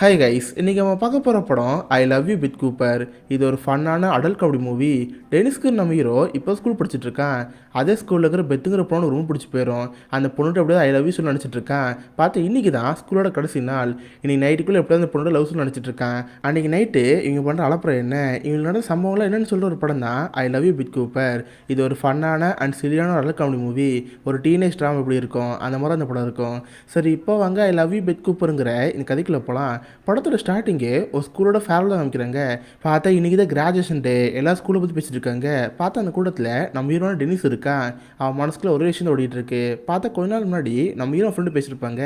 Hi guys, இன்றைக்கி நம்ம பார்க்க போகிற படம் I love you bit Cooper. இது ஒரு ஃபன்னான அடல்ட் கபடி மூவி. டெனிஸ்க்கு நம்ம ஹீரோ இப்போ ஸ்கூல் படிச்சுட்டு இருக்கான். அதே ஸ்கூலில் இருக்கிற பெத்துங்கிற பொண்ணு ரொம்ப பிடிச்சி போயிடும். அந்த பொண்ணுகிட்ட எப்படியாவது ஐ லவ் யூ சொல்லி நினச்சிட்டு இருக்கான். பார்த்து இன்றைக்கி தான் ஸ்கூலோட கடைசி நாள். இன்னைக்கு நைட்டுக்குள்ளே எப்படியாவது அந்த பொண்ணோட லவ் சொல்லி நினச்சிட்டு இருக்கான். அன்றைக்கி நைட்டு இவங்க பண்ணுற அலப்புறம் என்ன, இவங்க நடந்த சம்பவங்களாம் என்னென்னு சொல்கிற ஒரு படம் தான் I love you bit Cooper. இது ஒரு ஃபன்னான அண்ட் சிலியான ஒரு அடல்ட் கபடி மூவி. ஒரு டீனேஜ் ட்ராமா எப்படி இருக்கும் அந்த மாதிரி அந்த படம் இருக்கும். சரி, இப்போ வாங்க ஐ லவ் யூ பிட் கூப்பருங்கிற இந்த கதைக்குள்ளே போகலாம். படத்தோட ஸ்டார்டிங்கே ஒரு ஸ்கூலோட ஃபேர்வெல் தான் காமிக்கிறாங்க. பார்த்தா இன்றைக்கி தான் கிராஜுவேஷன் டே. எல்லா ஸ்கூலை பற்றி பேசிட்டு இருக்காங்க. பார்த்தா அந்த கூட்டத்தில் நம்ம ஹீரோன டெனிஸ் இருக்கான். அவன் மனசுக்குள்ள ஒரே விஷயம் ஓடிட்டு இருக்கு. பார்த்தா கொஞ்ச நாள் முன்னாடி நம்ம ஹீரோ ஃப்ரெண்டு பேசியிருப்பாங்க.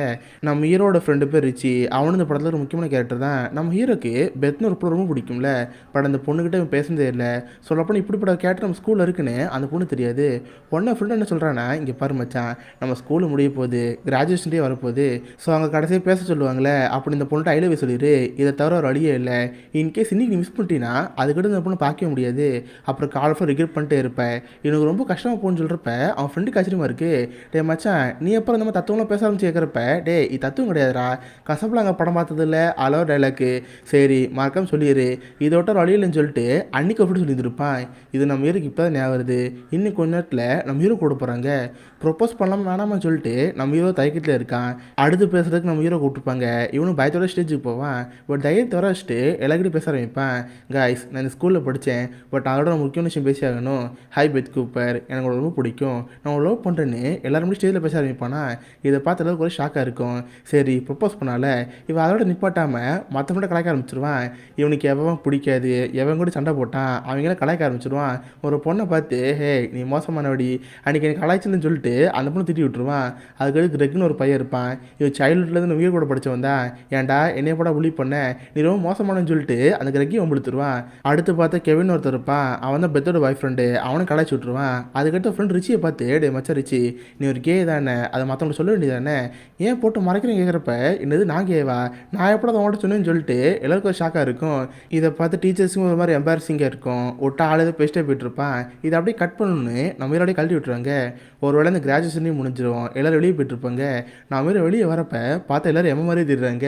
நம்ம ஹீரோட ஃப்ரெண்டு பேர் ரிச்சி. அவனு இந்த படத்தில் ஒரு முக்கியமான கேரக்டர் தான். நம்ம ஹீரோக்கு பெத்னு ஒரு பொண்ணு ரொம்ப பிடிக்கும்ல. பட் அந்த பொண்ணுக்கிட்ட இவன் பேசுனதே இல்லை. சொல்லப்போனால் இப்படிப்பட்ட கேரக்டர் நம்ம ஸ்கூலில் இருக்குன்னு அந்த பொண்ணு தெரியாது. உடனே ஃப்ரெண்டு என்ன சொல்கிறான்னா, இங்கே பாரு மச்சான், நம்ம ஸ்கூலு முடிய போகுது, கிராஜுவேஷன் டே வரப்போகுது. ஸோ அவங்க கடைசியாக பேச சொல்லுவாங்களே, அப்படி இந்த பொண்ணுட்டு ஐ லவ் யூ சொல்லிடு. இதை தவிர ஒரு வழியே இல்லை. இன்கேஸ் இன்னைக்கு நீ மிஸ் பண்ணிட்டீங்கன்னா அதுக்கிட்ட இந்த பொண்ணு பார்க்கவே முடியாது. அப்புறம் கால் ஃபுல்லாக ரிக்ரெட் பண்ணிட்டே இருப்பேன். எனக்கு ரொம்ப கஷ்டமாக போகணும்னு சொல்கிறப்ப அவன் ஃப்ரெண்டுக்கு ஆச்சரியமா இருக்கு. டே மச்சான், நீ அப்புறம் இந்த மாதிரி தத்துவம்லாம் பேச ஆரம்பிச்சு கேட்குறப்ப, டே இது தத்துவம் கிடையாதுடா, கசப்பில் அங்கே படம் பார்த்ததில்ல, அளவு டைலாக்கு, சரி மறக்காம சொல்லிடு, இதோட ஒரு வழியில்லைன்னு சொல்லிட்டு அன்னைக்கு அப்படி சொல்லியிருப்பான். இது நம்ம ஹீரோக்கு இப்போ தான் ஞாபகம் வருது. இன்னும் கொஞ்ச நேரத்தில் நம்ம ஹீரோ கூட போகிறாங்க. ப்ரொப்போஸ் பண்ணலாம் வேணாமான்னு சொல்லிட்டு நம்ம ஹீரோ தயக்கத்தில் இருக்கான். அடுத்து பேசுறதுக்கு நம்ம ஹீரோ கூப்பிட்டுருப்பாங்க. இவனும் பயத்தோட ஸ்டேஜுக்கு போவான். பட் தைரியத்தை வர வச்சுட்டு எல்லாருக்கிட்டையும் பேச ஆரம்பிப்பேன். காய்ஸ், நான் இந்த ஸ்கூலில் படித்தேன். பட் அதோட முக்கியமான விஷயம் பேசி ஆகணும். ஹாய் பெத் கூப்பர், எனக்கு ரொம்ப பிடிக்கும், நான் லவ் பண்ணுறேன்னு எல்லாரும் ஸ்டேஜில் பேச ஆரம்பிப்பானா. இதை பார்த்து எல்லாருக்கும் ஒரு ஷாக்காக இருக்கும். சரி ப்ரொப்போஸ் பண்ணால இவன் அதோட நிப்பாட்டாமல் மற்றவங்க கலாய்க்க ஆரம்பிச்சிருவான். இவனுக்கு எவன் பிடிக்காது, எவன் கூட சண்டை போட்டான் அவங்களாம் கலாய்க்க ஆரம்பிச்சிருவான். ஒரு பொண்ணை பார்த்து, ஹே நீ மோசமானபடி அன்றைக்கி எனக்கு கலாய்ச்சல்னு சொல்லிட்டு அந்த பொண்ணு திட்டி விட்டுருவான். அதுக்கு கிரெக்னு ஒரு பையன் இருப்பான். இவன் சைல்டுஹுட்லேருந்து நம்ம வீடு கூட படித்தவன் தான். ஏன்டா என்னைய கூட புலி பண்ண, நீ ரொம்ப மோசமானு சொல்லிட்டு அந்த கிரக்கியை வம்பிடுத்துருவான். அடுத்து பார்த்தா கெவின் ஒருத்தர் இருப்பான். அவன் தான் பெத்தோட பாய் ஃப்ரெண்டு. அவனை கலாய்ச்சி விட்ருவான். அதுக்கடுத்த ஃப்ரெண்ட் ரிச்சியை பார்த்து, டே மச்சா ரிச்சி, நீ ஒரு கே தானே, அதை மற்றவங்க சொல்ல வேண்டியதானே, ஏன் போட்டு மறைக்கிறேன் கேட்குறப்ப, என்னது நான் கேவா, நான் எப்போ அதை அவன்கிட்ட சொன்னேன்னு சொல்லிட்டு எல்லாருக்கும் ஒரு ஷாக்காக இருக்கும். இதை பார்த்து டீச்சர்ஸுக்கும் ஒரு மாதிரி எம்பாரசிங்காக இருக்கும். ஒட்டா ஆள் எதை பேசிட்டே போயிட்டுருப்பான். இதை அப்படியே கட் பண்ணணுன்னு நம்ம ஹீரோடைய கழட்டி விட்டுருவாங்க. ஒரு வேளை இந்த கிராஜுவேஷனையும் முடிஞ்சிடும். எல்லோரும் வெளியே போயிட்டுருப்பாங்க. நம்ம ஹீரோ வெளியே வரப்போ பார்த்தா எல்லோரும் எம்ம மாதிரியே திடுறாங்க.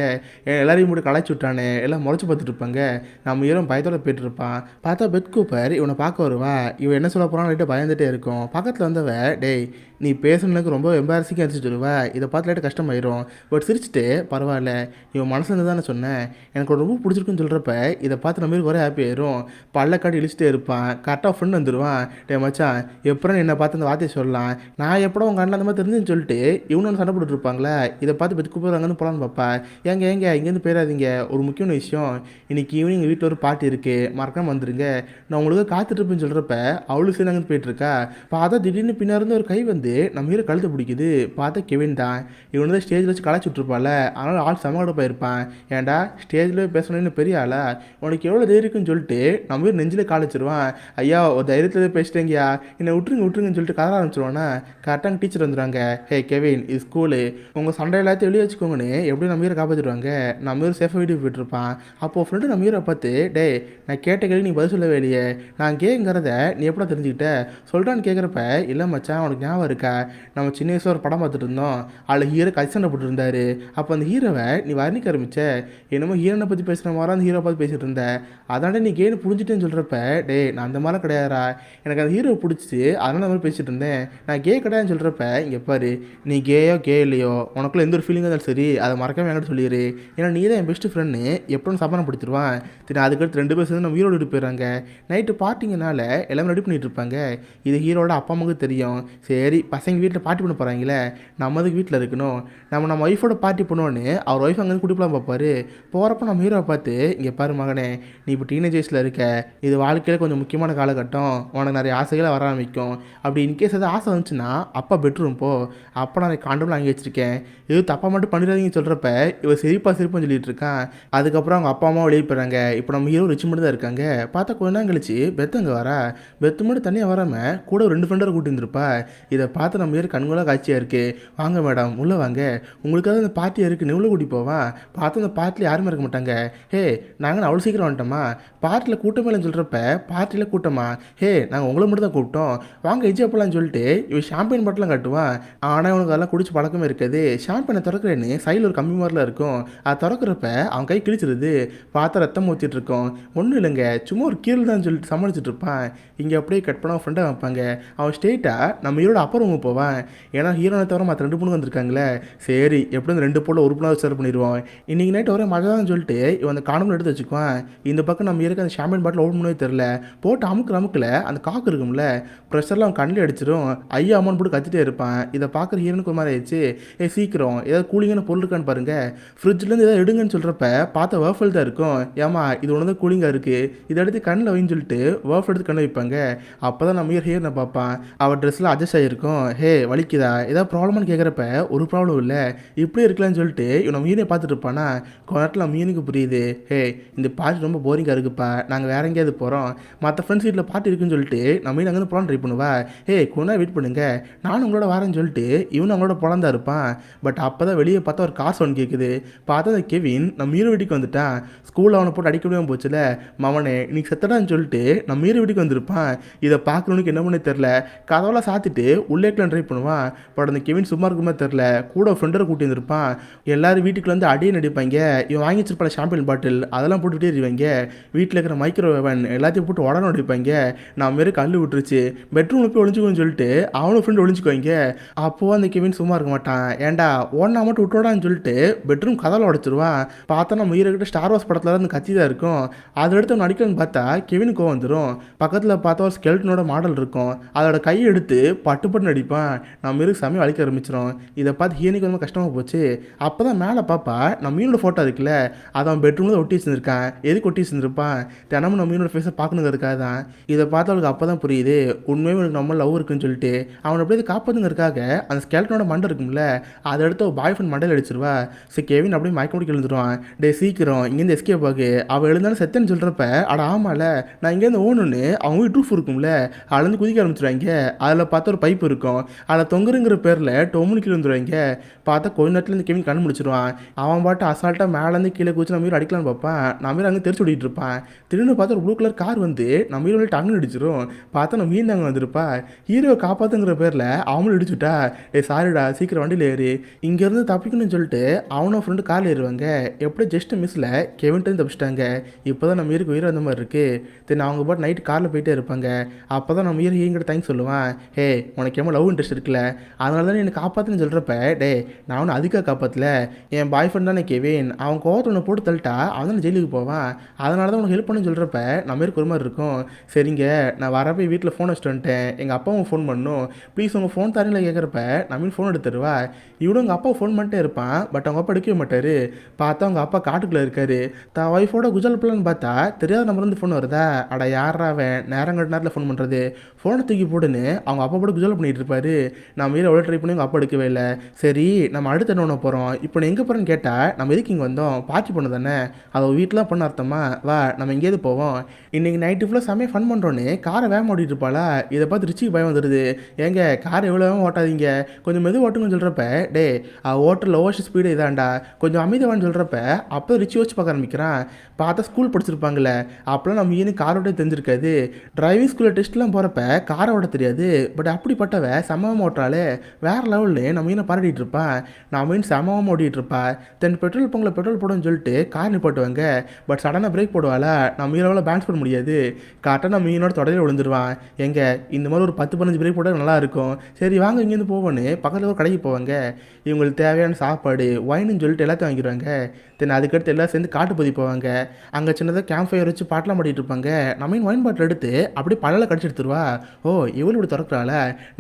எல்லாரையும் மட்டும் கலாய்ச்சி விட்டானே, எல்லாம் முறைச்சி பார்த்துட்டு இருப்பாங்க. நம்ம ஹீரோ பயத்தோட போயிட்டு இருப்பான். பார்த்தா பெத் கூப்பர் இவனை பார்க்க வருவா. இவன் என்ன சொல்ல போகிறான்னு லைட்டாக பயந்துட்டே இருக்கும். பக்கத்தில் வந்தவ, டேய் நீ பேசணுக்கு ரொம்ப எம்பாரசிங்காக இருந்துச்சு சொல்லுவா. இதை பார்த்து லைட்டாக கஷ்டமாயிரும். பட் சிரிச்சுட்டு, பரவாயில்ல இவன் மனசுல தானே சொன்னேன், எனக்கு ரொம்ப பிடிச்சிருக்குன்னு சொல்கிறப்ப இதை பார்த்து நம்ம ஒரே ஹாப்பி ஆயிரும். பல்லக்காட்டி இழிச்சிட்டே இருப்பான். கரெக்டாக ஃப்ரெண்ட் வந்துடுவான். டே மச்சான், எப்பறம் என்னை பார்த்து அந்த வார்த்தையை சொல்லலாம், நான் எப்படா உங்கள் அண்ணன் அந்த மாதிரி தெரிஞ்சுன்னு சொல்லிட்டு இவனு சண்டை போட்டுட்டு இருப்பாங்களே. இதை பார்த்து பெத் கூப்பர் அங்கேருந்து போகலான்னு பார்ப்பா. ஏங்க இங்கேருந்து போயிடாதீங்க, ஒரு முக்கியமான விஷயம், இன்றைக்கி ஈவினிங் வீட்டில் ஒரு பார்ட்டி இருக்குது, மறக்காமல் வந்துடுங்க, நான் உங்களுக்கு காத்துட்ருப்பேன்னு சொல்கிறப்ப அவளுக்கு சேர்ந்து அங்கே போயிட்டுருக்கா. பார்த்தா திடீர்னு பின்னாருந்து ஒரு கை வந்து நம்ம ஹீரோ கழுத்தை பிடிக்குது. பார்த்தா கெவின் தான். இவனு தான் ஸ்டேஜில் வச்சு கலாய்ச்சி விட்ருப்பாள். அதனால் ஆள் செமகட போயிருப்பான். ஏன்டா ஸ்டேஜில் பேசணுன்னு பெரிய ஆளா, உனக்கு எவ்வளோ தைரியம் இருக்குன்னு சொல்லிட்டு நம்ம ஹீரோ நெஞ்சில் காலிச்சிருவான். ஐயா ஒரு தைரியத்தில் பேசிட்டேங்கயா, என்னை விட்டுருங்கன்னு சொல்லிட்டு கதற ஆரம்பிச்சிருவானா. கரெக்டாக டீச்சர் வந்துடுவாங்க. ஹே கெவின், இது ஸ்கூலு, உங்கள் சண்டை எல்லாத்தையும் வெளியே வச்சுக்கோங்கன்னு எப்படியும் நம்ம ஹீரோ காப்பாற்றிடுவாங்க. நம்ம ஹீரோ சேஃபாக வீட்டுக்கு போயிட்டுருப்பான். அப்போது ஃப்ரெண்டு நம்ம ஹீரோ பார்த்து, டே நான் கேட்ட கேள்வி நீ பதில் சொல்லவே இல்லையே, நான் கேங்கிறத நீ எப்படா தெரிஞ்சுக்கிட்ட சொல்கிறான்னு கேட்குறப்ப, இல்லை மச்சான் உனக்கு ஞாபகம் இருக்கா, நம்ம சின்ன வயசில் ஒரு படம் பார்த்துட்டு இருந்தோம், அதில் ஹீரோ கட்சண்டை போட்டுருந்தாரு. அப்போ அந்த ஹீரோவை நீ வர்ணிக்க ஆரம்பிச்ச, என்னமோ ஹீரோனை பற்றி பேசுகிற மாதிரி அந்த ஹீரோ பார்த்து பேசிகிட்டு இருந்த, அதாண்ட நீ கேன்னு புரிஞ்சுட்டேன்னு சொல்கிறப்ப, டே நான் அந்த மாதிரிலாம் கிடையாதா, எனக்கு அந்த ஹீரோவை பிடிச்சி அதனால அந்த மாதிரி பேசிகிட்டு இருந்தேன், நான் கே கிடையாதுன்னு சொல்கிறப்ப, இங்கே பாரு நீ கேயோ கே இல்லையோ உனக்குள்ள எந்த ஒரு ஃபீலிங்காக இருந்தாலும் சரி அதை மறக்காம என்கிட்ட சொல்லிடு, ஏன்னா நீ தான் என் பெஸ்ட் ஃப்ரெண்டு, எப்படின்னு சமாதானப்படுத்திடுவான். சரி அதுக்கடுத்து 2 பேர் சேர்ந்து நம்ம ஹீரோடு எடுத்து போயிடுறாங்க. நைட்டு பார்ட்டிங்கனால எல்லாமே ரெடி பண்ணிட்டு இருப்பாங்க. இது ஹீரோட அப்பா அம்மாவுக்கு தெரியும். சரி பசங்க வீட்டில் பார்ட்டி பண்ண போகிறாங்களே, நம்ம அதுக்கு வீட்டில் இருக்கணும், நம்ம ஒய்ஃபோட பார்ட்டி பண்ணுவோன்னு அவர் ஒய்ஃப் அங்கேருந்து குடிப்பலாம் பார்ப்பாரு. போகிறப்ப நம்ம ஹீரோவை பார்த்து, இங்கே பாரு மகனே, நீ இப்போ டீனேஜ் ஏஜில் இருக்க, இது வாழ்க்கையில் கொஞ்சம் முக்கியமான காலகட்டம், உனக்கு நிறைய ஆசைகளை வர ஆரம்பிக்கும். அப்படி இன்கேஸ் எதாவது ஆசை வந்துச்சுன்னா அப்பா பெட்ரூம் போ, அப்போ நான் காண்டம்லாம் வாங்கி வச்சுருக்கேன், இது தப்பா மட்டும் பண்ணிடாதீங்கன்னு சொல்கிறப்ப இவ சிரிப்புன்னு சொல்லிட்டு இருக்கான். அதுக்கப்புறம் அவங்க அப்பா அம்மா வெளியே போயிடுறாங்க. இப்போ நம்ம ஹீரோ ரிச் மட்டும் தான் இருக்காங்க. பார்த்தா கொஞ்ச நேரம் கழிச்சு பெத்து அங்கே வரா. பெத்து மட்டும் தனியாக வராமல் கூட ஒரு 2 2 ஃப்ரெண்டரை கூட்டி இருந்திருப்பா. இதை பார்த்து நம்ம ஏறி கண்கொள்ளா காட்சியாக இருக்குது. வாங்க மேடம் உள்ளே வாங்க, உங்களுக்காக இந்த பார்ட்டி இருக்குன்னு உள்ள கூட்டி போவான். பார்த்து அந்த பார்ட்டியில் யாருமே இருக்க மாட்டாங்க. ஹே நாங்கள் அவ்வளோ சீக்கிரம் வந்துட்டோமா, பார்ட்டியில் கூட்டமே இல்லைன்னு சொல்கிறப்ப பார்ட்டியில் கூட்டமா, ஹே நாங்கள் உங்களை மட்டும் தான் கூப்பிட்டோம், வாங்க எஜ்ஜா போகலான்னு சொல்லிட்டு இவன் ஷாம்பைன் பாட்டெலாம் காட்டுவான். ஆனால் இவனுக்கு அதெல்லாம் குடிச்சு பழக்கமே இருக்காது. ஷாம்பைனை திறக்கிறேன்னு சைடில் ஒரு கம்பி மாதிரிலாம் இருக்கும். அது திறக்கிறப்ப அவன் கை கிழிச்சிருது. பார்த்தா ரத்தம் ஊற்றிட்டு இருக்கோம். ஒன்றும் இல்லைங்க, சும்மா ஒரு கீழ் தான் சொல்லிட்டு சமாளிச்சுட்டு இருப்பான். இங்கே அப்படியே கட் பண்ண அவன் ஃப்ரெண்டாக வைப்பாங்க. அவன் ஸ்ட்ரெயிட்டாக நம்ம ஹீரோட அப்பர் ரூமு போவான். ஏன்னா ஹீரோனை தவிர மற்ற 2 பொண்ணு வந்திருக்காங்களே, சரி எப்படி இந்த 2 பொண்ணு ஒரு பொண்ணாக ஷேர் பண்ணிடுவோம். இன்றைக்கி நைட் ஒரே மழை தான் சொல்லிட்டு இவன் அந்த காணொலி எடுத்து வச்சுக்குவான். இந்த பக்கம் நம்ம இருக்க அந்த ஷாம்பைன் பாட்டில் ஓட பண்ணவே தெரில, போட்டு அமுக்கில் அந்த காக்கு இருக்கும்ல, ப்ரெஷரில் அவன் கண்ணில் அடிச்சிடும். ஐயா அம்மான்னு போட்டு கத்திட்டே இருப்பான். இதை பார்க்குற ஹீரோனுக்கு ஒரு மாதிரி ஆயிடுச்சு. சீக்கிரம் ஏதாவது கூலிங்கான பொருள் இருக்கான்னு பாருங்க, ஃப்ரிட்ஜ்லேருந்து ஏதாவது எடுங்கன்னு சொல்கிறப்ப பார்த்தா வேர்ஃபல் தான் இருக்கும். ஏமா இது ஒன்று தான் கூலிங்காக இருக்குது, இதை எடுத்து கண்ணில் வைன்னு சொல்லிட்டு வேர்ஃப் எடுத்து கண்ணில் வைப்பாங்க. அப்போ தான் நம்ம ஹீரோனை பார்ப்பான். அவள் ட்ரெஸ்ஸில் அட்ஜஸ்ட் ஆகிருக்கும். ஹே வலிக்குதா, ஏதாவது ப்ராப்ளம்னு கேட்குறப்ப ஒரு ப்ராப்ளம் இல்லை, இப்படி இருக்கலாம்னு சொல்லிட்டு இவன் நம்ம மீனை பார்த்துட்டு இருப்பானா. கொஞ்ச நேரத்தில் நம்ம மீனுக்கு புரியுது, ஹே இந்த பார்ட்டி ரொம்ப போரிங்காக இருக்குப்பா, நாங்கள் வேற எங்கேயாவது போகிறோம், மற்ற ஃப்ரெண்ட்ஸ் வீட்டில் பார்ட்டி இருக்குன்னு சொல்லிட்டு நம்ம மீன் அங்கேருந்து போகலான்னு ட்ரை பண்ணுவா. ஹே கொஞ்ச நேரம் வெயிட் பண்ணுங்க, நானும் உங்களோட வரேன்னு சொல்லிட்டு இவனும் அவங்களோட போலாம் தான் இருப்பான். பட் அப்போ தான் வெளியே பார்த்தா ஒரு கார் சவுண்ட் கேட்குது. பார்த்தா அந்த கெவின் நம்ம மீறு வீட்டுக்கு வந்துட்டான். ஸ்கூலில் அவனை போட்டு அடிக்க முடியாமல் போச்சுல, மவனே இன்னைக்கு செத்தடான்னு சொல்லிட்டு நம்ம மீறு வீட்டுக்கு வந்திருப்பான். இதை பார்க்குறவனுக்கு என்ன பண்ணே தெரில, கதவெல்லாம் சாத்திட்டு உள்ளேக்கலாம் ட்ரை பண்ணுவான். பட் அந்த கெவின் சும்மா இருக்குமே தெரில, கூட ஃப்ரெண்டரை கூட்டி வந்திருப்பான். எல்லாரும் வீட்டுக்குள்ள வந்து அடியே நடிப்பாங்க. இவன் வாங்கி வச்சிருப்பான் ஷாம்பியன் பாட்டில், அதெல்லாம் போட்டுகிட்டே இருவாங்க. வீட்டில் இருக்கிற மைக்ரோவேவன் எல்லாத்தையும் போட்டு உடனே அடிப்பாங்க. நான் மாரி கல் விட்டுருச்சு, பெட்ரூமில் போய் ஒழிஞ்சுக்கோன்னு சொல்லிட்டு அவனும் ஃப்ரெண்டு ஒழிஞ்சுக்குவாங்க. அப்போது அந்த கெவின் சும்மா இருக்க மாட்டான். ஏன்டா ஒன்னா மட்டும் விட்டோடான்னு சொல்லிட்டு பெட்ரூம் கதவில் உடச்சிருவான். பார்த்தா நம்ம ஹீரோக்கிட்ட ஸ்டார் வார்ஸ் படத்தில் இருந்து கத்தி தான் இருக்கும். அதை எடுத்து அவன் அடிக்கலான்னு பார்த்தா கெவினுக்கு கோவம் வந்துடும். பக்கத்தில் பார்த்தா ஒரு ஸ்கெல்டனோட மாடல் இருக்கும், அதோட கையை எடுத்து பட்டு பட்டு அடிப்பான். நம்ம ஹீரோக்கு சமயம் அழிக்க ஆரம்பிச்சிடும். இதை பார்த்து ஹீரோக்கு ரொம்ப கஷ்டமாக போச்சு. அப்போ தான் மேலே பாப்பா நம்ம மீனோட ஃபோட்டோ இருக்குல்ல, அதை அவன் பெட்ரூமில் ஒட்டி வச்சுருக்கான். எதுக்கு ஒட்டி வச்சுருப்பான், தினமும் நம்ம மீனோட ஃபேஸை பார்க்கணுங்கிறதுக்காக தான். இதை பார்த்து அவளுக்கு அப்போ தான் புரியுது உண்மையும் எனக்கு நம்ம லவ் இருக்குன்னு சொல்லிட்டு. அவனை அப்படியே காப்பாற்றுங்கிறதுக்காக அந்த ஸ்கெல்டனோட மண்டை இருக்கும்ல, அதை எடுத்து ஒரு பாய் ஃப்ரெண்ட் மண்டையில் அடிச்சிருவா. சரி கெவின் அப்படியே மயக்க முடிக்க எழுந்துருவான். டே சீக்கிரம் இங்கேருந்து எஸ்கேப் ஆகு, அவள் எழுந்தாலும் செத்தேன்னு சொல்கிறப்ப அட ஆமால நான் இங்கேருந்து ஓணுன்னு அவங்க வீட்டு ரூஃப் இருக்கும்ல, அதுலேருந்து குதிக்க ஆரம்பிச்சிருவாங்க. அதில் பார்த்தா ஒரு பைப் இருக்கும், அதில் தொங்குறங்கிற பேரில் டொம்முன்னு கீழே வந்துடுவாங்க. பார்த்தா கொஞ்ச நேரத்தில் இந்த கெவின் கண்ணு முடிச்சிருவான். அவன் பாட்டு அசால்ட்டாக மேலேருந்து கீழே குதிச்சு நம்ம அடிக்கலான்னு பார்ப்பான். நம்ம அங்கே தெரிச்சு ஓடிட்டு இருப்பான். திடீர்னு பார்த்தா ஒரு ப்ளூ கலர் கார் வந்து நம்ம ஹீரோ டங்கு அடிச்சிடும். பார்த்தா நம்ம மீன் அங்கே வந்திருப்பா. ஹீரோவை காப்பாற்றுங்கிற பேரில் அவங்களும் இடிச்சுட்டா. சாரிடா சீக்கிரம் வண்டியில் ஏறி இங்கேருந்து தப்பிக்கணும்னு சொல்லிட்டு அவனும் ஃப்ரெண்டு காரில் ஏறுவாங்க. எப்படி ஜஸ்ட் மிஸ்ஸில் கெவின்ட்டு தப்பிச்சிட்டாங்க. இப்போ தான் நம்ம ஹீரோக்கு உயிர் வந்த மாதிரி இருக்குது. தென் அவங்க பாட்டு நைட்டு காரில் போயிட்டே இருப்பாங்க. அப்போ தான் நம்ம ஹீரோ எங்கிட்ட தேங்க்ஸ் சொல்லுவான். ஹே உனக்கு ஏமா லவ் இன்ட்ரெஸ்ட் இருக்குல்ல, அதனால தான் எனக்கு காப்பாற்றுன்னு சொல்கிறப்ப டே நான் அவனை அதுக்காக காப்பாற்றல, என் பாய் ஃப்ரெண்ட் தானே கெவின், அவன் கோவத்தை ஒன்று போட்டு தள்ளிட்டா அவன் தான் ஜெயிலுக்கு போவான், அதனால தான் உனக்கு ஹெல்ப் பண்ணு சொல்கிறப்ப நம்ம ஹீரோக்கு ஒரு மாதிரி இருக்கும். சரிங்க நான் வரப்போ வீட்டில் ஃபோன் வச்சுட்டு வந்துட்டேன், எங்கள் அப்பாவும் ஃபோன் பண்ணணும், ப்ளீஸ் உங்கள் ஃபோன் தரீங்களா கேட்குறப்ப நம்ம ஃபோன் எடுத்துருவா. இவனும் உங்கள் அப்பா ஃபோன் பண்ணிட்டே இருப்பான். பட் அவங்க அப்பா எடுக்கவே மாட்டார். பார்த்தா அவங்க அப்பா காட்டுக்குள்ளே இருக்காரு. தான் ஒய்ஃபோட குஜல் பிள்ளைன்னு பார்த்தா தெரியாத நம்பர் வந்து ஃபோன் வருதா. அட யாரா அவன் நேரம் கட்ட நேரத்தில் ஃபோன் பண்ணுறது, ஃபோனை தூக்கி போடுன்னு அவங்க அப்பா போட்டு குஜல் பண்ணிகிட்டு இருப்பாரு. நம்ம ஹீரோ எவ்வளோ ட்ரை பண்ணி அவங்க அப்பா எடுக்கவே இல்லை. சரி நம்ம அடுத்து என்ன பண்ண போகிறோம், இப்போ நான் எங்கே போகிறேன்னு கேட்டால் நம்ம எதுக்கு இங்கே வந்தோம், பார்ட்டி பண்ண தானே, அதை வீட்டில் பண்ண அர்த்தமா, வா நம்ம எங்கேயாவது போவோம், இன்றைக்கி நைட்டு ஃபுல்லாக செம்மையாக ஃபன் பண்ணுறோன்னு காரை வேகம் ஓட்டிகிட்டு இருப்பாளா. இதை பார்த்து ரிச்சிக்கு பயம் வந்துடுது. ஏங்க கார் எவ்வளோ வேகம் ஓட்டாதீங்க, கொஞ்சம் மெது ஓட்டுங்கன்னு சொல்கிறப்ப டே ஓட்டர் லோவஸ்ட் ஸ்பீடு இதாண்டா கொஞ்சம் அமைதியான்னு சொல்கிறப்ப அப்போ ரிச்சி வச்சு பார்க்க ஆரம்பிக்கிறான். பார்த்தா ஸ்கூல் படிச்சிருப்பாங்களே, அப்போலாம் நம்ம ஈனு கார் ஓட்டே தெரிஞ்சிருக்காது. டிரைவிங் ஸ்கூலில் டெஸ்ட்லாம் போகிறப்ப காரை ஓட்ட தெரியாது. பட் அப்படிப்பட்டவ சமமாக ஓட்டுறாளே வேறு லெவல்னு நம்ம மீனை பாராட்டிகிட்டு இருப்பான். நான் மீன் சமமாக ஓட்டிகிட்டு இருப்பா. தென் பெட்ரோல் பங்கில் பெட்ரோல் போடுன்னு சொல்லிட்டு கார் நிப்பாட்டுவாங்க. பட் சடனாக பிரேக் போடுவாளா, நம்ம மீனோட பேலன்ஸ் பண்ண முடியாது. கரெக்டாக நம்ம மீனோட தொடரையில் விழுந்துருவான். எங்கே இந்த மாதிரி ஒரு 10-15 பிரேக் போட்டால் நல்லாயிருக்கும், சரி வாங்க இங்கேருந்து போவோன்னு பக்கத்தில் ஒரு கடைக்கு போவாங்க. இவங்களுக்கு தேவையான சாப்பாடு ஒயின்னு சொல்லிட்டு எல்லாத்தையும் வாங்கிடுவாங்க. தென் அதுக்கடுத்து எல்லாம் சேர்ந்து காட்டு பதி போவாங்க. அங்கே சின்னதாக கேம்ப் ஃபயர் வச்சு பாட்டெலாம் பாடிட்டு இருப்பாங்க. நம்ம ஒயின் பாட்டில் எடுத்து அப்படியே பழல கடிச்சு எடுத்துருவா. ஓ இவனு இப்படி திறக்கிறாள,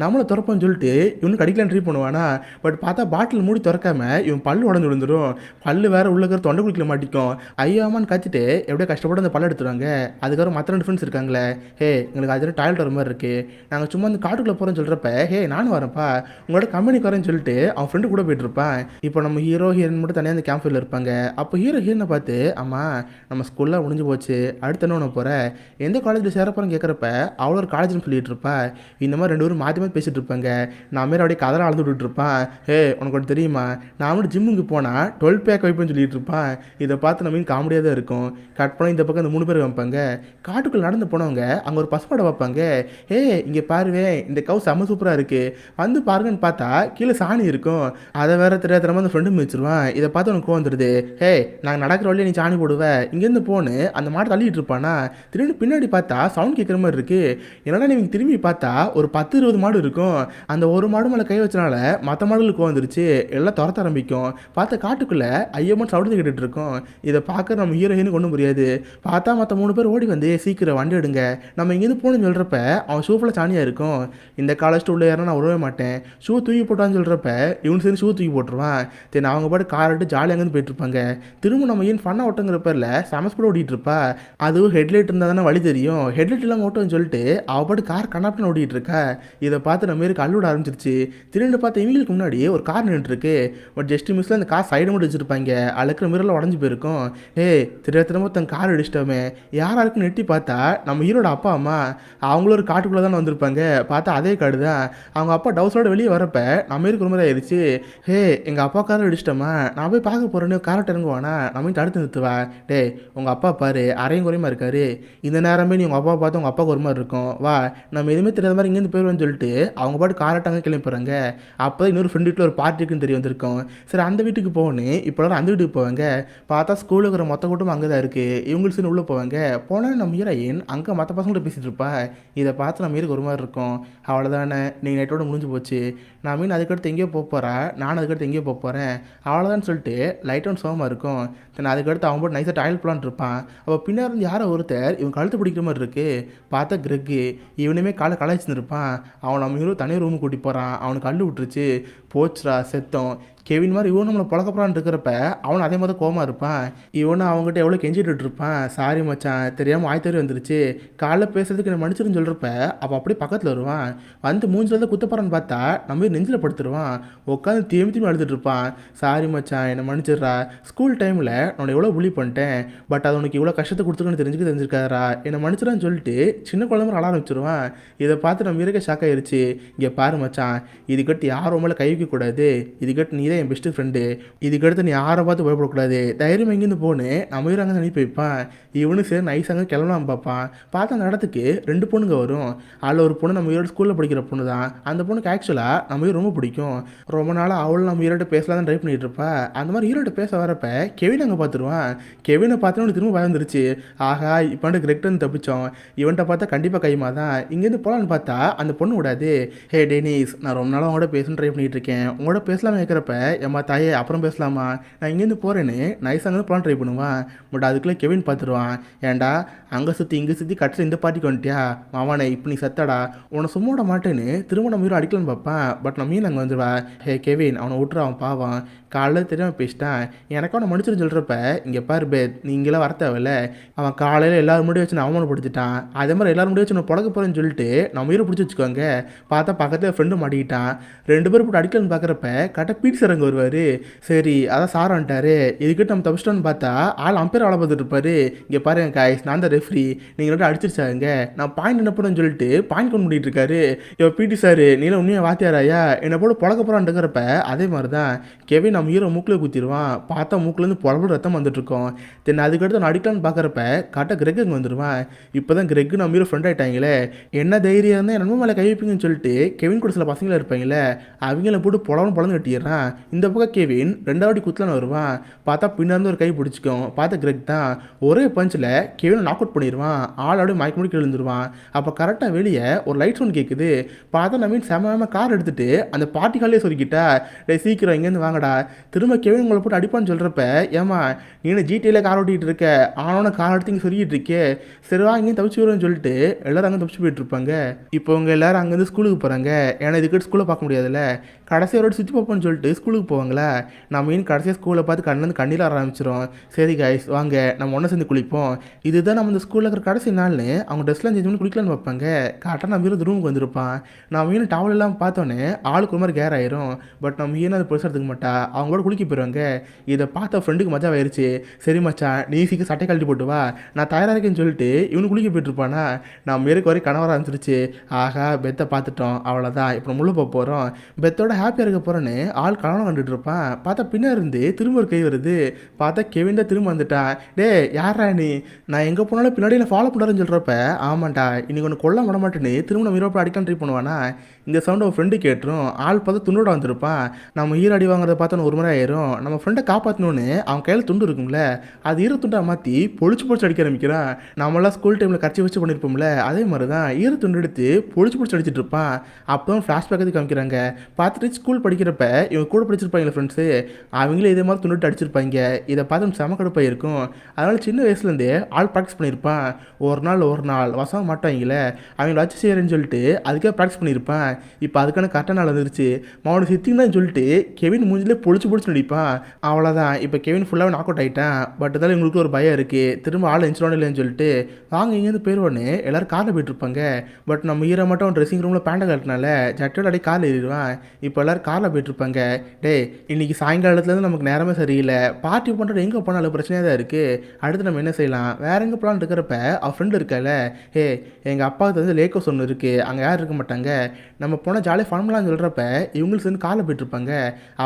நம்மளை திறப்போன்னு சொல்லிட்டு இவனு கடிக்கலாம் ட்ரீ பண்ணுவானா. பட் பார்த்தா பாட்டில் மூடி திறக்காம இவன் பல்லு உடஞ்சு விழுந்துடும். பல்லு வேறு உள்ள இருக்கிற தொண்டை குளிக்கல மாட்டிக்கும். ஐயாமான்னு கத்திட்டு எப்படியோ கஷ்டப்பட்டு அந்த பல்ல எடுத்துருவாங்க. அதுக்கப்புறம் மற்ற 2 ஃப்ரெண்ட்ஸ் இருக்காங்களே, ஹே எங்களுக்கு அதில் டாய்லெட் வர மாதிரி இருக்குது, நாங்கள் சும்மா அந்த காட்டுக்குள்ளே போகிறோன்னு சொல்கிறப்ப ஹே நானும் வரேன்ப்பா உங்களோட கம்பெனிக்கு வரேன்னு சொல்லிட்டு அவன் ஃப்ரெண்டு கூட போயிட்டு இருப்பான். இப்போ நம்ம ஹீரோ ஹீரோயின் மட்டும் தனியாக அந்த கேம்ப் ஃபயரில் இருப்பாங்க. அப்போ ஹீரோ ஹீரோனை பார்த்து அம்மா நம்ம ஸ்கூலில் முடிஞ்சு போச்சு, அடுத்து என்ன ஒன்று போகிற, எந்த காலேஜில் சேர போகிறேன்னு கேட்குறப்ப அவ்வளோ ஒரு காலேஜ்னு சொல்லிட்டு இருப்பா. இருப்பா. இந்த மாதிரி 2 பேரும் மாற்றி மாற்றி பேசிகிட்டு இருப்பாங்க. நான் மாரி அப்படியே கதற அழுது விட்டுட்டு இருப்பான். உனக்கு ஒன்று தெரியுமா, நான் மட்டும் ஜிம்முக்கு போனால் 12 பேக் வைப்பேன்னு சொல்லிட்டு இருப்பான். இதை பார்த்து நம்ம காமெடியாக தான் இருக்கும். கட் பண்ணி இந்த பக்கம் அந்த 3 பேர் வைப்பாங்க. காட்டுக்குள்ளே நடந்து போனவங்க அங்கே ஒரு பசுமாடை வைப்பாங்க. இங்கே பாருவேன், இந்த கவு செம்ம சூப்பராக இருக்குது, வந்து பாருங்கன்னு பார்த்தா கீழே சாணி இருக்கும். அதை வேற தெரியாத அந்த ஃப்ரெண்டு மிதிச்சிருவான். இதை பார்த்து உனக்கு வந்துடுது. நாங்கள் நடக்கிற வழியே நீ சாணி போடுவேன், இங்கேருந்து போன்னு அந்த மாட்டை தள்ளிட்டு இருப்பானா. திரும்பி பின்னாடி பார்த்தா சவுண்ட் கேட்குற மாதிரி இருக்குது. என்னடா நீங்கள் திரும்பி பார்த்தா ஒரு 10-20 மாடு இருக்கும். அந்த ஒரு மாடு மேலே கை வச்சனால மற்ற மாடுகளுக்கு வந்துருச்சு. எல்லாம் துரத்த ஆரம்பிக்கும். பார்த்த காட்டுக்குள்ளே ஐயம்மன் சவுண்டு கேட்டுட்டு இருக்கோம். இதை பார்க்க நம்ம ஹீரோயினுக்கு ஒன்றும் புரியாது. பார்த்தா மற்ற 3 பேர் ஓடி வந்து சீக்கிரம் வண்டி எடுங்க, நம்ம இங்கேருந்து போகணும்னு சொல்கிறப்ப அவன் ஷூஃபில் சாணியாக இருக்கும். இந்த காலேஜ்ட்டு உள்ள யாரும் நான் விடவே மாட்டேன், ஷூ தூக்கி போட்டான்னு சொல்கிறப்ப இவனு சரி ஷூ தூக்கி போட்டுருவான். தென் அவங்க பாட்டு கார் எடுத்து ஜாலியாக அங்கேருந்து போயிட்டுருப்பாங்க. திரும்ப நம்ம ஏன் ஃபன்னாக ஓட்டுங்கிற பேரில் சமஸ்போட ஓடிட்டு இருப்பா. அதுவும் ஹெட்லைட் இருந்தால் தானே வழி தெரியும். ஹெட்லைட் இல்லாமல் ஓட்டோன்னு சொல்லிட்டு அவள் பாட்டு கார் கண்ணாப்பின்னு ஓடிட்டு இருக்கா. இதை பார்த்து நம்ம மாரி கல்லூட ஆரம்பிச்சிருச்சு. திரும்பி பார்த்து இவங்களுக்கு முன்னாடி ஒரு கார் நின்றுருக்கு. பட் ஜஸ்ட் மிஸ்ல அந்த கார் சைடு மட்டும் வச்சுருப்பாங்க. அழுக்கிற மிரரில் உடஞ்சி போயிருக்கும். திரும்ப தன் கார் அடிச்சிட்டோமே யாராருக்குன்னு நெட்டி பார்த்தா நம்ம ஹீரோட அப்பா அம்மா. அவங்களும் ஒரு காட்டுக்குள்ளே தானே வந்திருப்பாங்க. பார்த்தா அதே காடு தான். அவங்க அப்பா டவுஸோட வெளியே வரப்ப நம்ம இருக்கு ரொம்ப ஆயிடுச்சு. எங்கள் அப்பா காரை அடிச்சிட்டோமா, நான் போய் பார்க்க போகிறேன்னு காரட் இறங்குவானா, நம்ம தடுத்து நிறுத்துவா. உங்கள் அப்பா பாரு அரையும் குறையமா இருக்காரு, இந்த நேரமே நீ உங்கள் அப்பா பார்த்து உங்கள் அப்பாவுக்கு ஒரு மாதிரி இருக்கும், வா நம்ம எதுவுமே தெரியாத மாதிரி இங்கேருந்து போயிடுவேன்னு சொல்லிட்டு அவங்க பாட்டு காரட்டாங்க கிளம்பி போகிறாங்க. அப்போ தான் இன்னொரு ஃப்ரெண்டு வீட்டில் ஒரு பார்ட்டி இருக்குன்னு தெரிய வந்திருக்கும். சரி அந்த வீட்டுக்கு போகணும். இப்போலாம் அந்த வீட்டுக்கு போவாங்க. பார்த்தா ஸ்கூலில் இருக்கிற மொத்த கூட்டம் அங்கே தான் இருக்குது. இவங்களுக்கு சரி உள்ளே போவாங்க. போனால் நம்ம ஹீரோயின் அங்கே மற்ற பசங்கள்ட்ட பேசிகிட்டு இருப்பா. இதை பார்த்து நம்ம ஹீரோக்கு ஒரு மாதிரி இருக்கும். அவ்வளோதானே, நீங்கள் நைட்டோட முடிஞ்சு போச்சு, நான் மீன் அதுக்கடுத்து எங்கேயோ போகிறா, நானும் அதுக்கடுத்து எங்கேயோ போகிறேன், அவ்வளோதான் சொல்லிட்டு லைட் ஆன் சோகமாக இருக்கும். தென் அதுக்கடுத்து அவன் போட்டு நைஸாக டாய்லெட் போலான்னு இருப்பான். அப்போ பின்னாடி இருந்து யாரோ ஒருத்தர் இவன் கழுத்து பிடிக்கிற மாதிரி இருக்குது. பார்த்தா கிரெக்கு. இவனுமே காலை கலாய்ச்சின்னு இருப்பான். அவன் நம்ம ஹீரோ தனியாக ரூமுக்கு கூட்டி போகிறான். அவனுக்கு கல் விட்டுருச்சு. போச்சுரா செத்தோம். கெவின் மாதிரி இவன் நம்மளை பழக்கப்புறான்னு இருக்கிறப்ப அவன் அதே மாதிரி கோமா இருப்பான். இவனும் அவங்ககிட்ட எவ்வளோ கெஞ்சிட்டு இருப்பான். சாரி மச்சான், தெரியாமல் ஆய்த்தறி வந்துருச்சு, காலைல பேசுறதுக்கு என்ன மன்னிச்சிருன்னு சொல்கிறப்ப அப்போ அப்படியே பக்கத்தில் வருவான். வந்து மூஞ்சில் தான் குத்தப்பறான்னு பார்த்தா நம்ம நெஞ்சில் படுத்துருவான். உட்காந்து திரும்பி அழுதுட்டு இருப்பான். சாரி மச்சான், என்னை மன்னிச்சிடுறா, ஸ்கூல் டைமில் நான் எவ்வளோ புள்ளி பண்ணிட்டேன், பட் அது உனக்கு இவ்வளோ கஷ்டத்தை கொடுத்துருக்குன்னு தெரிஞ்சுக்காதரா, என்னை மன்னிச்சிடான்னு சொல்லிட்டு சின்ன குழந்தை அழ ஆரம்பிச்சிருவான். இதை பார்த்து நம்ம இருக்க ஷாக் ஆயிடுச்சு. இங்கே பாரு மச்சான், இதுக்கட்டு யாரும் மேலே கை வைக்கக்கூடாது, இதுக்கட்டு நீ என் பெஸ்ட் ஃப்ரெண்டு, இதுக்கடுத்து நீ யாரை பார்த்து பயப்படக்கூடாது, தைரியம் எங்கேருந்து போன்னு நம்ம ஹீரோ அங்கே அனுப்பி வைப்பான். இவனு சரி நைஸ் அங்கே கிளம்பலாம் பார்ப்பான். பார்த்தா அந்த இடத்துக்கு 2 பொண்ணுங்க வரும். அதில் ஒரு பொண்ணு நம்ம ஹீரோட ஸ்கூலில் படிக்கிற பொண்ணு தான். அந்த பொண்ணுக்கு ஆக்சுவலாக நம்ம ஹீரோ ரொம்ப பிடிக்கும். ரொம்ப நாளாக அவளும் நம்ம ஹீரோட்ட பேசலாம் தான் ட்ரை பண்ணிட்டு இருப்பா. அந்த மாதிரி ஹீரோட்ட பேச வரப்ப கெவின் அங்கே பார்த்துருவான். கெவினை பார்த்தோன்னு திரும்ப பயந்துருச்சு. ஆகா இப்போ கிரெக்டன் தப்பிச்சோம், இவன்ட்ட பார்த்தா கண்டிப்பாக கைமா தான், இங்கேருந்து போகலான்னு பார்த்தா அந்த பொண்ணு விடாது. டெனிஸ், நான் ரொம்ப நாளாக உங்களோட பேசணும்னு ட்ரை பண்ணிட்டு இருக்கேன், உங்களோட பேசலாமல் கேட்குறப்ப ஏம்மா தாயே அப்புறம் பேசலாமா, நான் இங்கேருந்து போகிறேன்னு நைஸாக அங்கே போகலாம் ட்ரை பண்ணுவான். பட் அதுக்குள்ளே கெவின் பார்த்துருவான். ஏன்டா அங்கே சுற்றி இங்கே சுற்றி கட்சியில் இந்த பார்ட்டிக்கு வந்துட்டியா மாவானே, இப்போ நீ சத்தடா, உன்னை சும்மா விட மாட்டேன்னு திரும்ப நம்ம ஹீரோ அடிக்கலான்னு பார்ப்பான். பட் நம்ம மீன் அங்கே வந்துடுவா. கெவின் அவனை விட்டுரு, அவன் பாவான், காலையில் தெரியாமல் பேசிட்டான், எனக்கு அவனை மன்னிச்சுன்னு சொல்கிறப்ப இங்கே பாரு பேத், நீங்களாம் வர தேவையில்ல, அவன் காலையில் எல்லாரும் முடிய வச்சு நான் அவமானப்படுத்திட்டான், அதே மாதிரி எல்லாரும் முடிய வச்சு நான் புழக்க போகிறேன்னு சொல்லிட்டு நம்ம ஹீரோ பிடிச்சி வச்சுக்கோங்க. பார்த்தா பக்கத்தில் ஃப்ரெண்டு மாட்டிக்கிட்டான். 2 பேர் போட்டு அடிக்கலான்னு பார்க்குறப்ப கரெக்டாக பீட் சரங்க வருவார். சரி அதான் சார் வந்துட்டாரு, இதுக்கிட்ட நம்ம தப்பிச்சிட்டோன்னு பார்த்தா ஆள் அம்பேர் ஆளை பார்த்துட்டு இருப்பாரு. இங்கே பாருங்க காய்ஸ், நான் தான் ரெஃப்ரி, நீங்கள் ரெண்டு அடிச்சிருச்சாங்க, நான் பாயிண்ட் என்ன பண்ணுன்னு சொல்லிட்டு பாயிண்ட் கொண்டு முடிட்டு இருக்காரு. இப்போ பிடி சார் நீல உண்மையாக வாத்தியாராயா என்னை போல புழக்க போகிறான்னு இருக்கிறப்ப அதே மாதிரி தான் கெவின் நம்ம ஹீரோ மூக்கில் குத்திடுவான். பார்த்தா மூக்கிலேருந்து புலம்பு ரத்தம் வந்துட்டு இருக்கோம். தென் அதுக்கடுத்து நான் அடிக்கலான்னு பார்க்குறப்ப கரெக்டாக கிரெக் அங்கே வந்துடுவான். இப்போ தான் கிரெக் நம்ம ஹீரோ ஃப்ரெண்ட் ஆகிட்டாங்களே, என்ன தைரியம் இருந்தால் என்ன மேலே கை வைப்பீங்கன்னு சொல்லிட்டு கெவின் கூட சில பசங்களாக இருப்பாங்களே அவங்கள போட்டு பொழந்து கட்டிடுறான். இந்த பக்கம் கெவின் 2வது குத்தலான்னு வருவான். பார்த்தா பின்னாந்து ஒரு கை பிடிச்சிக்கும். பார்த்தா கிரெக் தான் ஒரே பஞ்சில் கெவினை நாக் அவுட் பண்ணிடுவான். ஆளோட மயக்க முடிக்க எழுந்துருவான். அப்போ கரெக்டாக வெளியே ஒரு லைட் சவுண்ட் கேட்குது. பார்த்தா நவீன் செம கார் எடுத்துகிட்டு அந்த பார்ட்டி காலையே சொல்லிக்கிட்டா, சீக்கிரம் இங்கேருந்து வாங்கடா, திரும்ப கெவின் உங்களை போட்டு அடிப்பான்னு சொல்கிறப்ப ஏமா நீ ஜிடியில் கார் ஓட்டிகிட்டு இருக்க, ஆனோட கார் எடுத்து இங்கே சொல்லிக்கிட்டு இருக்கே, சரிவா இங்கேயும் தப்பிச்சு வரும்னு சொல்லிட்டு எல்லோரும் அங்கே தப்பிச்சு போயிட்டு இருப்பாங்க. இப்போ அவங்க எல்லோரும் அங்கேருந்து ஸ்கூலுக்கு போகிறாங்க. ஏன்னா இதுக்கிட்ட ஸ்கூலில் பார்க்க முடியாதுல்ல. கடைசியாக ஒரு சுற்றி பார்ப்போம்னு சொல்லிட்டு ஸ்கூலுக்கு போவாங்களே, நம்ம மீன் கடைசியாக ஸ்கூலை பார்த்து கண்ணிலேருந்து கண்ணீர் ஆரம்பிச்சிடும். சரி கைஸ் வாங்க நம்ம ஒன்று சேர்ந்து குளிப்போம், இதுதான் நம்ம இந்த ஸ்கூலில் இருக்கிற கடைசி நாள்னு அவங்க ட்ரெஸ்லாம் சேஞ்ச் பண்ணி குளிக்கலான்னு வைப்பாங்க. கரெக்டாக நம்ம ஹீரோ ரூமுக்கு வந்திருப்பான். நம்ம மீன் டவல் எல்லாம் பார்த்தோன்னே ஆளுக்கு ஒரு மாதிரி கேர் ஆயிரும். பட் நம்ம ஹீரோ அதை பெருசாக எடுத்துக்க மாட்டா, அவங்களோட குளிக்க போயிடுவாங்க. இதை பார்த்த ஃப்ரெண்டுக்கு மஜா ஆயிடுச்சு. சரி மச்சான் நீ சீக்கிரம் சட்டை கழட்டி போட்டு வா, நான் தயாராக இருக்கேன்னு சொல்லிட்டு இவனு குளிக்க போயிட்டுருப்பானா. நம்ம மேற்கு வரை கணவராக இருந்துருச்சு. ஆகா பெத்தை பார்த்துட்டோம், அவ்வளோதான் இப்போ முள்ளு போக போகிறோம், பெத்தோட ஹாப்பியாக இருக்க போகிறோன்னு ஆள் கணவனை கண்டுட்டு இருப்பான். பார்த்தா பின்னா இருந்து திரும்ப ஒரு கை வருது. பார்த்தா கெவின் தான் திரும்ப வந்துட்டான். டே யாரா நீ, நான் எங்கே போனாலும் பின்னாடி நான் ஃபாலோ பண்ணுறேன்னு சொல்கிறப்ப ஆமாண்டா இன்னைக்கு ஒன்று கொல்ல விட மாட்டேன்னு திரும்ப நம்ம ஹீரோ அடிக்கலாம் ட்ரை பண்ணுவானா. இந்த சவுண்ட் அவன் ஃப்ரெண்டு கேட்டுரும். ஆள் பார்த்தா துண்டோட வந்திருப்பான். நம்ம ஹீரோ அடி வாங்குறத பார்த்தோன்னு ஒரு முறை ஆயிரும். நம்ம ஃப்ரெண்டை காப்பாற்றணுன்னு அவன் கையில் துண்டு இருக்கும்ல, அது ஈர துண்டை மாற்றி பொழிச்சு அடிக்க ஆரம்பிக்கிறான். நம்மளாம் ஸ்கூல் டைமில் கட்சி வச்சு பண்ணியிருப்போம்ல, அதே மாதிரி தான் ஈர துண்டு எடுத்து பொழிச்சு அடிச்சிட்டு இருப்பான். அப்போ தான் ஃப்ளாஷ்பேக் எது காமிக்கிறாங்க. பார்த்துட்டு ஸ்கூல் படிக்கிறப்ப இவங்க கூட படிச்சிருப்பாங்க ஃப்ரெண்ட்ஸு, அவங்களே இதே மாதிரி துண்டுட்டு அடிச்சிருப்பாங்க. இதை பார்த்து செம கடுப்பாக இருக்கும். அதனால் சின்ன வயசுலேருந்தே ஆள் ப்ராக்டிஸ் பண்ணியிருப்பான். ஒரு நாள் வசம் மாட்டாங்களே அவங்கள வச்சு செய்கிறேன்னு சொல்லிட்டு அதுக்கே ப்ராக்டிஸ் பண்ணியிருப்பான். இப்போ அதுக்கான கரெக்டாக நாள் வந்துருச்சு. அவனோட சித்தின்னு சொல்லிட்டு கெவின் மூஞ்சிலே பொழிச்சு நடிப்பான். அவ்வளோதான் இப்போ கெவின் ஃபுல்லாக நாக் அவுட் ஆகிட்டான். பட் இருந்தாலும் இவங்களுக்கு ஒரு பயம் இருக்குது, திரும்ப ஆள் இன்சிடென்ட் இல்லைன்னு சொல்லிட்டு வாங்க இங்கேருந்து போயிடுவோன்னு எல்லோரும் காரில் போயிட்டுருப்பாங்க. பட் நம்ம ஹீரோ மட்டும் ட்ரெஸ்ஸிங் ரூமில் பேண்டை கட்டினால ஜட்டோட அடி காரில் ஏறிடுவான். இப்போ எல்லோரும் காரில் போயிட்டுருப்பாங்க. டே இன்னைக்கு சாயங்காலத்துலேருந்து நமக்கு நேரமே சரியில்லை, பார்ட்டி பண்ணுறது எங்கே போனாலும் பிரச்சனையாக தான் இருக்குது, அடுத்து நம்ம என்ன செய்யலாம், வேற எங்கே போகலான்னு இருக்கிறப்ப அவள் ஃப்ரெண்டு இருக்கால, ஹே எங்கள் அப்பாவுக்கு வந்து லேக்கோஸ் ஒன்று இருக்குது, அங்கே யாரும் இருக்க மாட்டாங்க, நம்ம போனால் ஜாலியாக ஃபன் பண்ணலாம்னு சொல்கிறப்ப இவங்களுக்கு சேர்ந்து காரில் போயிட்டுருப்பாங்க.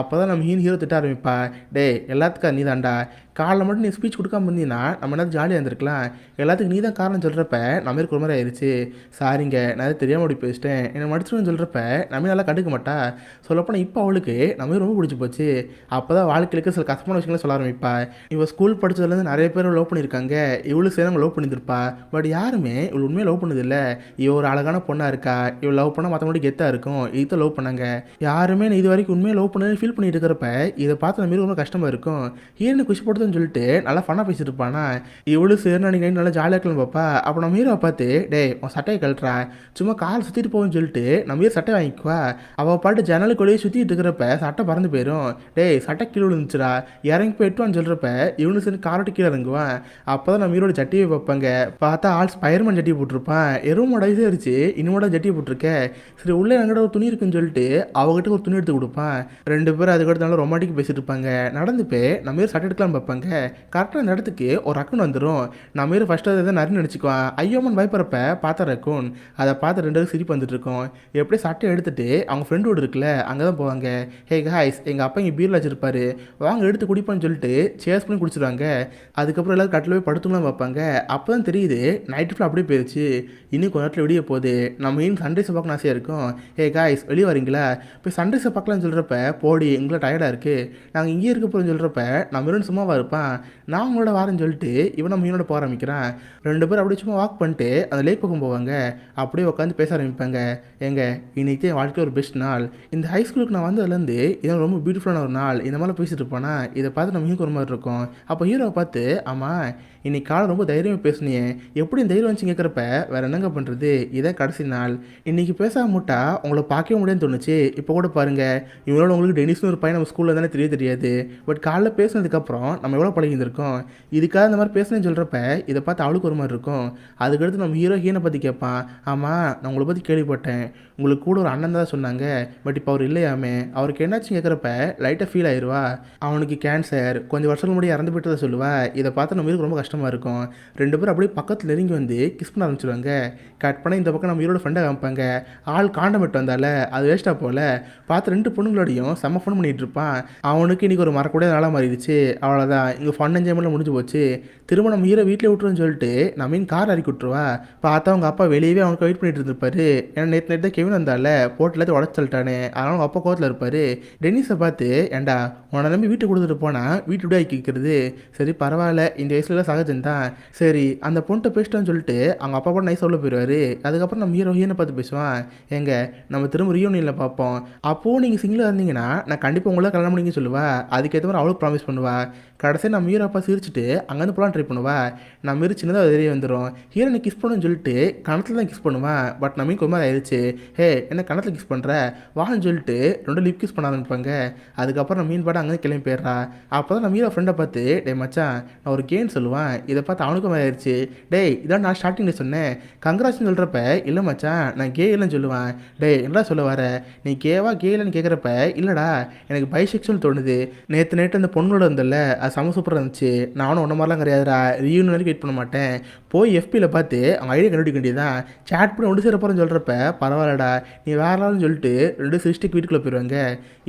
அப்போ தான் நம்ம ஹீரோ திட்ட ஆரம்பிப்பா. டே எல்லாத்துக்கும் நீ தாண்டா, காலைல மட்டும் நீ ஸ்பீச் கொடுக்காம இருந்தீங்கன்னா நம்ம என்ன ஜாலியாக இருந்திருக்கலாம், எல்லாத்துக்கும் நீ தான் காரணம் சொல்கிறப்ப நம்ம ஒரு மாதிரி ஆயிடுச்சு. சாரிங்க நான் அதை தெரியாமல் அப்படி பேசிட்டேன், என்னை மடிச்சுன்னு சொல்கிறப்ப நம்ம நல்லா கண்டுக்க மாட்டா. சொல்லப்போனால் இப்போ அவளுக்கு நம்ம ரொம்ப பிடிச்சி போச்சு. அப்போ தான் வாழ்க்கைக்கு சில கஷ்டமான விஷயங்களை சொல்ல ஆரம்பிப்பா. இவள் ஸ்கூல் படித்ததுலேருந்து நிறைய பேர் லவ் பண்ணியிருக்காங்க, இவளு சேர்ந்து லவ் பண்ணியிருப்பா. பட் யாருமே இவள் உண்மையாக லவ் பண்ணதில்லை. இவள் ஒரு அழகான பொண்ணாக இருக்கா, இவள் லவ் பண்ணால் மற்றவங்க கெத்தாக இருக்கும், இதுதான் லவ் பண்ணாங்க. யாருமே இது வரைக்கும் உண்மையாக லவ் பண்ணு ஃபீல் பண்ணிட்டு இருக்கிறப்ப இதை பார்த்து நம்ம ரொம்ப கஷ்டமாக இருக்கும். ஹீரோனை குஷி போட்டு சொல்லிட்டு நல்லா ஃபன்னாக பேசிட்டு இருப்பானா. இவளு சேர்ந்து அன்றைக்கி நல்லா ஜாலியாக இருக்கலாம் பாப்பா. அப்போ நம்ம ஹீரோவை பார்த்து டே உன் சட்டையை கழட்டுறா, சும்மா கால் சுற்றிட்டு போகும்னு சொல்லிட்டு நம்ம ஹீரோ சட்டை வாங்கிக்குவா. அவள் பாட்டு ஜன்னலுக்குள்ளேயே சுற்றிட்டு இருக்கிறப்ப சட்டை பறந்து போயிடும். டே சட்டை கீழே விழுந்துச்சுடா, இறங்கி போய் எட்டுவான்னு சொல்கிறப்ப இவனு சேர்ந்து காரோட்டு கீழே இறங்குவான். அப்போ தான் நம்ம ஹீரோட ஜட்டியை வைப்பாங்க. பார்த்தா ஆள் ஸ்பைடர்மேன் ஜட்டியை போட்டிருப்பான். எருமோட வயசே இருந்துச்சு, இன்னமோட ஜட்டியை போட்டிருக்கேன். சரி உள்ளே எங்கிட்ட ஒரு துணி இருக்குன்னு சொல்லிட்டு அவங்ககிட்ட ஒரு துணி எடுத்து கொடுப்பான். ரெண்டு பேரும் அதுக்கடுத்து நல்லா ரொமாட்டிக் பேசிட்டு இருப்பாங்க. நடந்து போய் நம்ம ஹீரோ சட்டை எடுக்கலாம் பார்ப்பாங்க. கரெக்டாக அந்த இடத்துக்கு ஒரு ரக்குன் வந்துடும். நம்ம ஹீரோ ஃபஸ்ட்டு அதை நிறைய நினச்சிக்குவான். ஐயோமன் பயப்படுறப்ப பார்த்த ரக்குன் அதை பார்த்து ரெண்டு பேரும் சிரிப்பு வந்துட்டு இருக்கோம். எப்படி சட்டை எடுத்துட்டு அவங்க ஃப்ரெண்டு வீடு இருக்குல்ல அங்கே தான் போவாங்க. ஹே காய்ஸ் எங்கள் அப்பா இங்கே பீரில் வச்சிருப்பாரு, வாங்க எடுத்து குடிப்பான்னு சொல்லிட்டு சேஸ் பண்ணி குடிச்சிடுவாங்க. அதுக்கப்புறம் எல்லாரும் கட்டில் போய் படுத்துலாம் பார்ப்பாங்க. அப்போ தான் தெரியுது நைட்டு ஃபுல்லாக அப்படியே போயிடுச்சு. இன்னும் கொஞ்ச நேரத்தில் விடிய போகுது. நம்ம இன்னும் சன்ரைஸை பார்க்க ஆசையாக இருக்கும். ஹே காய்ஸ் வெளியே வரீங்களா, போய் சன்ரைஸை பார்க்கலான்னு சொல்கிறப்ப போடி எங்களை டயர்டாக இருக்குது, நாங்கள் இங்கேயே இருக்க போகிறோம்னு சொல்கிறப்ப நம்ம இன்னும் சும்மாவாக இருப்பான். நான் உங்களோட வாரேன்னு சொல்லிட்டு இவன் நம்ம மீனோட போக ஆரம்பிக்கிறான். ரெண்டு பேரும் அப்படியே சும்மா வாக் பண்ணிட்டு அந்த லேக் பக்கம் போவாங்க. அப்படியே உட்காந்து பேச ஆரம்பிப்பாங்க. எங்க இன்னைக்கு என் வாழ்க்கையில் ஒரு பெஸ்ட் நாள், இந்த ஹை ஸ்கூலுக்கு நான் வந்ததுலேருந்து இதான் ரொம்ப பியூட்டிஃபுல்லான ஒரு நாள், இந்த மாதிரி பேசிட்டு இருப்பானா. இதை பார்த்து நம்ம ஹீரோ ஒரு மாதிரி இருக்கும். அப்போ ஹீரோவை பார்த்து ஆமாம் இன்னைக்கு காலை ரொம்ப தைரியமாக பேசுனியே, எப்படி தைரியம் வந்துச்சு கேட்குறப்ப வேற என்னங்க பண்ணுறது, இதான் கடைசி நாள், இன்னைக்கு பேசாம முட்டா உங்களை பார்க்கவே முடியாதுன்னு தோணுச்சு. இப்போ கூட பாருங்க இவங்களோட உங்களுக்கு டெனிஸ்னு ஒரு பையன் நம்ம ஸ்கூலில் தானே தெரியாது. பட் காலைல பேசினதுக்கப்புறம் நம்ம எவ்வளோ பழகிருந்திருக்கோம், இதுக்காக இந்த மாதிரி பேசுனேன்னு சொல்கிறப்ப இதை பார்த்து அவளுக்கு ஒரு மாதிரி இருக்கும். அதுக்கடுத்து நம்ம ஹீரோயினை பற்றி கேட்பான். ஆமாம் நான் உங்களை பற்றி கேள்விப்பட்டேன், உங்களுக்கு கூட ஒரு அண்ணன் தான் சொன்னாங்க, பட் இப்போ அவர் இல்லையாமே, அவருக்கு என்னாச்சுன்னு கேட்குறப்ப லைட்டாக ஃபீல் ஆயிடுவா. அவனுக்கு கேன்சர், கொஞ்சம் வருஷத்துக்கு முன்னாடி இறந்து போயிட்டதை சொல்லுவா. இதை பார்த்து நம்ம ரொம்ப கஷ்டமாக இருக்கும். ரெண்டு பேரும் அப்படியே பக்கத்தில் நெருங்கி வந்து கிஸ் பண்ண ஆரம்பிச்சிடுவாங்க. கட் பண்ண இந்த பக்கம் நம்ம ஹீரோட ஃப்ரெண்டாக காமிப்பாங்க. ஆள் காண்டமிட்டு வந்தால அது வேஸ்ட்டாக போல பார்த்து ரெண்டு பொண்ணுங்களோடையும் செம்ம ஃபன் பண்ணிகிட்டு இருப்பான். அவனுக்கு இன்றைக்கி ஒரு மறக்கூட நாளாக மாறிடுச்சு. அவ்வளோதான் இங்கே ஃபன் என்ஜாய்மெண்ட்லாம் முடிஞ்சு போச்சு. திரும்ப நம்ம ஹீரோ வீட்டில் விட்டுருன்னு சொல்லிட்டு நம்ம மீன் கார் இறக்கி விட்டுருவா. பார்த்தா அவங்க அப்பா வெளியவே அவனுக்கு வெயிட் பண்ணிட்டு இருந்திருப்பாரு. ஏன்னா நேற்று தான் கெவின் வந்தால போட்டு எல்லாத்தையும் உடச்சு தள்ளிட்டானே, அதனால அவங்க அப்பா கோவத்தில் இருப்பார். டென்னிஸை பார்த்து ஏண்டா உன்னை நம்பி வீட்டுக்கு கொடுத்துட்டு போனால் வீட்டு விட ஆக்கிக்கிறது, சரி பரவாயில்ல இந்த வயசுல சகஜம்தான், சரி அந்த பொண்ணை பேசிட்டான்னு சொல்லிட்டு அவங்க அப்பா கூட நைஸ் சொல்ல போயிடுவார். அதுக்கப்புறம் நம்ம ஹீரோயினை பார்த்து பேசுவான். எங்க நம்ம திரும்ப ரியூனியனில் பார்ப்போம், அப்போது நீங்கள் சிங்கிளாக இருந்தீங்கன்னா நான் கண்டிப்பாக உங்களை கல்யாணம் பண்ணிங்க சொல்லுவா. அதுக்கேற்ற மாதிரி அவளுக்கு ப்ராமிஸ் பண்ணுவா. கடைசியாக நம்ம ஹீரோ அப்பா சிரிச்சுட்டு அங்கேருந்து போகலாம் ட்ரை பண்ணுவா. நம்ம ஹீரோ சின்னதாக வெளியே வந்துடும். ஹீரோனை கிஸ் பண்ணுன்னு சொல்லிட்டு கணத்தில் தான் கிஸ் பண்ணுவேன். பட் நம்ம ஒரு மாதிரி ஆயிடுச்சு. ஹே என்ன கணத்தில் கிஸ் பண்ணுற வான்னு சொல்லிட்டு ரெண்டு லிப் கிஸ் பண்ண ஆரம்பிப்பாங்க. அதுக்கப்புறம் நம்ம மீன் பாட்டு அங்கே கிளம்பி போயிடுறா. அப்போ தான் நம்ம ஹீரோ ஃப்ரெண்டை பார்த்து டே மச்சான் நான் ஒரு கேன்னு சொல்லுவேன். இதை பார்த்து அவனுக்கும் மாதிரி ஆயிடுச்சு. டேய் இதான் நான் ஸ்டார்டிங்கில் சொன்னேன் கங்க்ராட்ஸ்னு சொல்கிறப்ப இல்லை மச்சான் நான் கே இல்லைன்னு சொல்லுவேன். டேய் என்னடா சொல்ல வர நீ கேவா கே இல்லைன்னு கேட்குறப்ப இல்லைடா எனக்கு பைசெக்ஷுவல் தோணுது. நேற்று நைட்டு அந்த பொண்ணோட இருந்தல அது செம சூப்பராக இருந்துச்சு. நானும் ஒன்றை மாதிரிலாம் கிடையாதுடா ரீயூன் வரைக்கும் வெயிட் பண்ண மாட்டேன். போய் எஃபியில் பார்த்து அவங்க ஐடியா கண்டுபிடிக்க வேண்டியதான். சேட் பண்ணி ஒன்று சேரப்போறேன்னு சொல்கிறப்ப பரவாயில்லடா நீ வேறாலும் சொல்லிட்டு ரெண்டு சிஸ்டிக் வீட்டுக்குள்ளே போயிடுவாங்க.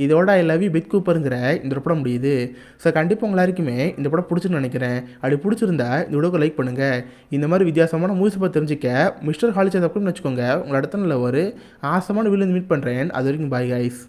இதோட ஐ லவ் யூ பிட் கூப்பருங்கிற இந்த படம் முடியுது. ஸோ கண்டிப்பாக உங்க எல்லாருக்குமே இந்த படம் பிடிச்சிருன்னு நினைக்கிறேன். அப்படி பிடிச்சிருந்தா இந்த வீடியோக்கு லைக் பண்ணுங்கள். இந்த மாதிரி வித்தியாசமான மூவிஸ் பார்த்து தெரிஞ்சுக்க மிஸ்டர் ஹாலிச்சர் அப்படின்னு வச்சுக்கோங்க. உங்களை அடுத்த நல்ல ஒரு ஆசமான வீடியோ மீட் பண்ணுறேன். அது வரைக்கும் பாய் கைஸ்.